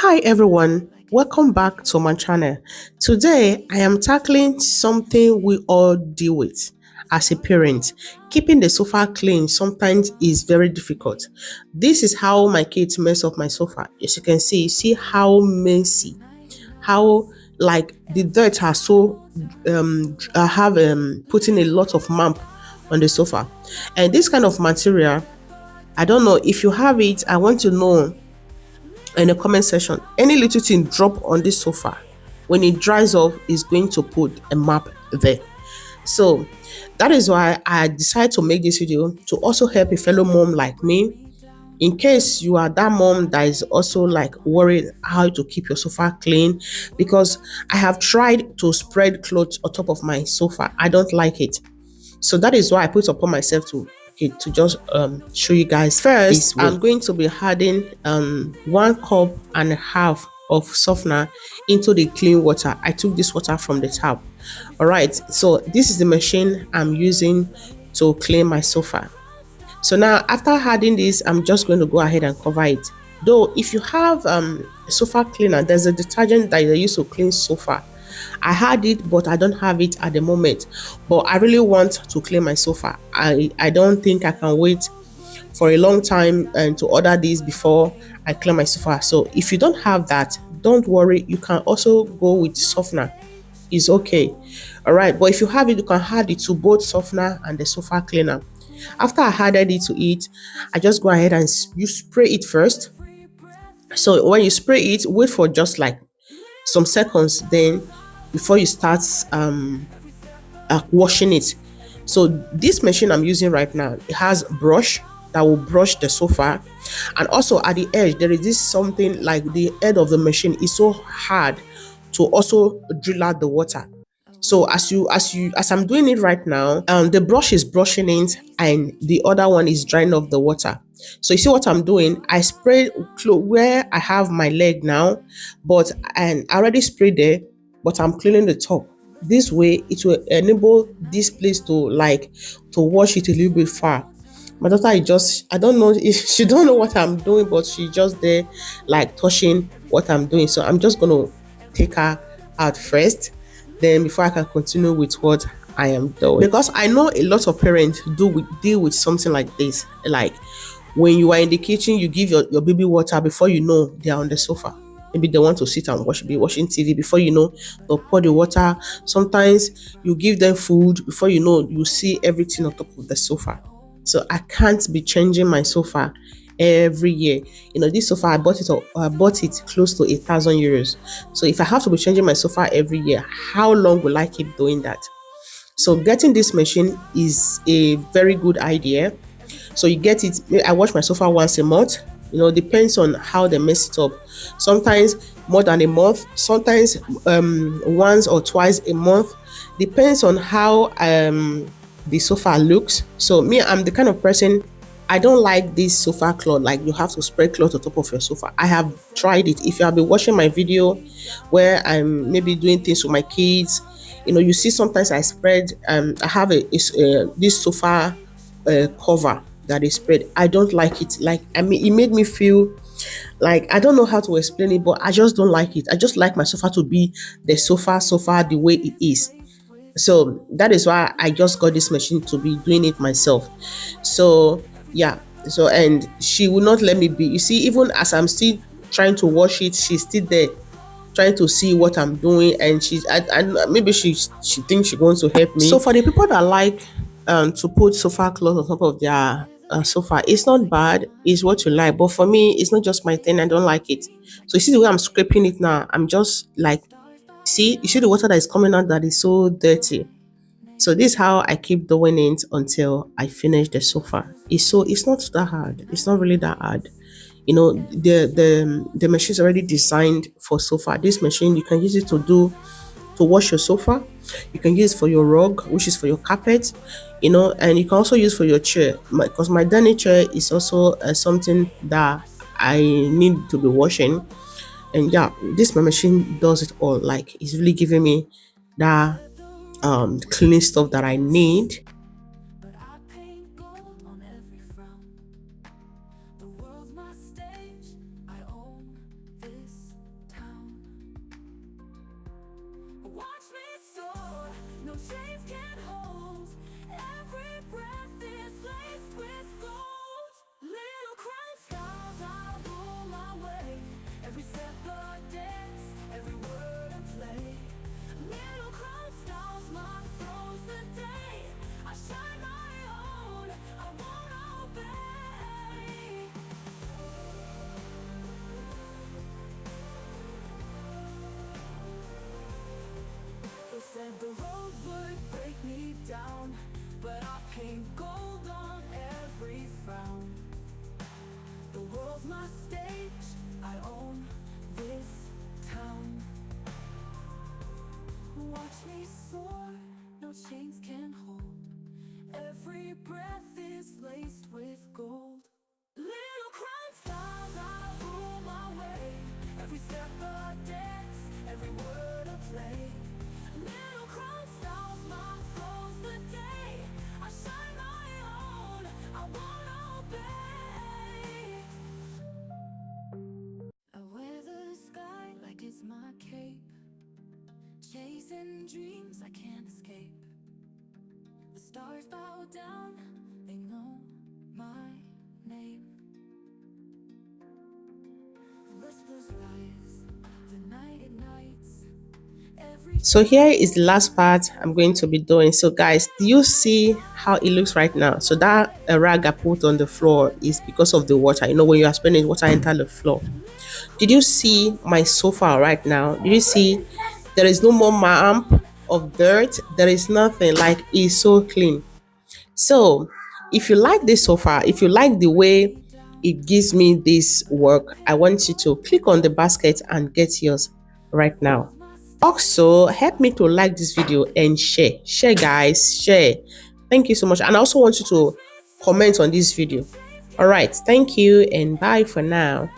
Hi everyone, welcome back to my channel. Today I am tackling something we all deal with as a parent. Keeping the sofa clean sometimes is very difficult. This is how my kids mess up my sofa. As you can see how messy, how like the dirt are so I have putting a lot of map on the sofa. And this kind of material, I don't know if you have it. I want to know in the comment section. Any little thing drop on this sofa, when it dries off, is going to put a map there. So that is why I decided to make this video to also help a fellow mom like me, in case you are that mom that is also like worried how to keep your sofa clean. Because I have tried to spread clothes on top of my sofa, I don't like it. So that is why I put upon myself to just show you guys. First, I'm going to be adding 1.5 cups of softener into the clean water. I took this water from the tap. All right, so this is the machine I'm using to clean my sofa. So now after adding this, I'm just going to go ahead and cover it. Though if you have a sofa cleaner, there's a detergent that they use to clean sofa. I had it, but I don't have it at the moment. But I really want to clean my sofa. I don't think I can wait for a long time and to order this before I clean my sofa. So if you don't have that, don't worry. You can also go with softener. It's okay. All right. But if you have it, you can add it to both softener and the sofa cleaner. After I added it to it, I just go ahead and you spray it first. So when you spray it, wait for just like some seconds, then before you start washing it. So this machine I'm using right now, it has brush that will brush the sofa, and also at the edge there is this something like the head of the machine is so hard to also drill out the water. So as I'm doing it right now, the brush is brushing it and the other one is drying off the water. So you see what I'm doing? I sprayed where I have my leg now, but and I already sprayed there, but I'm cleaning the top. This way it will enable this place to wash it a little bit far. My daughter is just, I don't know if she don't know what I'm doing, but she's just there like touching what I'm doing. So I'm just gonna take her out first, then before I can continue with what I am doing. Because I know a lot of parents deal with something like this. Like when you are in the kitchen, you give your baby water, before you know they are on the sofa. Maybe they want to sit and be watching TV. Before you know, they'll pour the water. Sometimes you give them food. Before you know, you see everything on top of the sofa. So I can't be changing my sofa every year. You know, this sofa I bought it close to €1,000. So if I have to be changing my sofa every year, how long will I keep doing that? So getting this machine is a very good idea. So you get it. I wash my sofa once a month. You know, depends on how they mess it up. Sometimes more than a month, sometimes once or twice a month. Depends on how the sofa looks. So me, I'm the kind of person, I don't like this sofa cloth, like you have to spread cloth on top of your sofa. I have tried it. If you have been watching my video where I'm maybe doing things with my kids, you know, you see sometimes I spread, I have this sofa cover that is spread. I don't like it. Like, I mean, it made me feel like, I don't know how to explain it, but I just don't like it. I just like my sofa to be the sofa the way it is. So that is why I just got this machine to be doing it myself. So yeah, so and she will not let me be. You see, even as I'm still trying to wash it, she's still there trying to see what I'm doing, and maybe she thinks she wants to help me. So for the people that like to put sofa cloth on top of their sofa, it's not bad. It's what you like, but for me, it's not just my thing. I don't like it. So you see the way I'm scraping it now. I'm just like, see, you see the water that is coming out that is so dirty. So this is how I keep doing it until I finish the sofa. It's not that hard. It's not really that hard. You know, the machine is already designed for sofa. This machine, you can use it to wash your sofa. You can use it for your rug, which is for your carpet, you know, and you can also use for your chair. Because my dining chair is also something that I need to be washing. And yeah, this my machine does it all. Like, it's really giving me that cleaning stuff that I need. chains can't hold. Every breath is laced with gold. Little crime styles, I rule my way. Every step a dance, every word a play. Little crime styles, my throws the day. I shine my own, I won't obey. They said the road would break me down, but I paint gold on every frown. The world's my stage, I own this town. Watch me soar, no chains can hold. Every breath is laced with gold. Little crime styles, I rule my way. Every step a dance, every word a play. Little crime styles, my flow's the day. I shine my own, I won't obey. I wear the sky like it's my cape, chasing dreams I can't escape. The stars bow down, they know my name. Whispers rise, the night ignites. So here is the last part I'm going to be doing. So guys, do you see how it looks right now? So that rag I put on the floor is because of the water. You know, when you are spending water enter the floor. Did you see my sofa right now? Did you see there is no more map of dirt? There is nothing, like it's so clean. So if you like this sofa, if you like the way it gives me this work, I want you to click on the basket and get yours right now. Also, help me to like this video and share. Share, guys, share. Thank you so much. And I also want you to comment on this video. All right, thank you and bye for now.